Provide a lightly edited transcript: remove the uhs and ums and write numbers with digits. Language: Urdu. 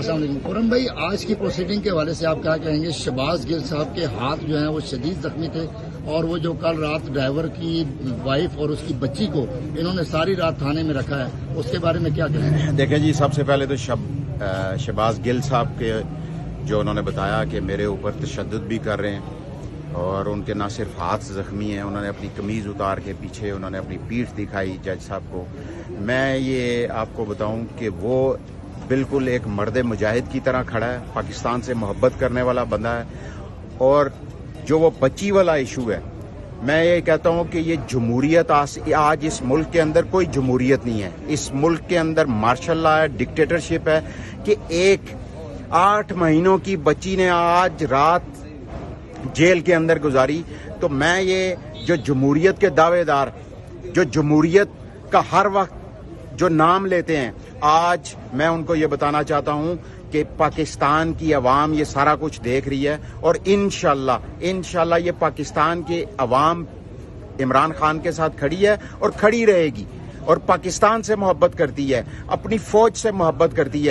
السلام علیکم قرن بھائی، آج کی پروسیڈنگ کے حوالے سے آپ کیا کہیں گے؟ شہباز گل صاحب کے ہاتھ جو ہیں وہ شدید زخمی تھے، اور وہ جو کل رات ڈرائیور کی وائف اور اس کی بچی کو انہوں نے ساری رات تھانے میں رکھا ہے، اس کے بارے میں کیا کہیں گے؟ دیکھیں جی، سب سے پہلے تو شہباز گل صاحب کے جو انہوں نے بتایا کہ میرے اوپر تشدد بھی کر رہے ہیں، اور ان کے نہ صرف ہاتھ زخمی ہیں، انہوں نے اپنی قمیض اتار کے پیچھے انہوں نے اپنی پیٹھ دکھائی جج صاحب کو۔ میں یہ آپ کو بتاؤں کہ وہ بالکل ایک مرد مجاہد کی طرح کھڑا ہے، پاکستان سے محبت کرنے والا بندہ ہے۔ اور جو وہ بچی والا ایشو ہے، میں یہ کہتا ہوں کہ یہ جمہوریت آج اس ملک کے اندر کوئی جمہوریت نہیں ہے۔ اس ملک کے اندر مارشل لا ہے، ڈکٹیٹرشپ ہے کہ ایک 8 مہینوں کی بچی نے آج رات جیل کے اندر گزاری۔ تو میں یہ جو جمہوریت کے دعوے دار، جو جمہوریت کا ہر وقت جو نام لیتے ہیں، آج میں ان کو یہ بتانا چاہتا ہوں کہ پاکستان کی عوام یہ سارا کچھ دیکھ رہی ہے، اور انشاءاللہ یہ پاکستان کی عوام عمران خان کے ساتھ کھڑی ہے اور کھڑی رہے گی، اور پاکستان سے محبت کرتی ہے، اپنی فوج سے محبت کرتی ہے۔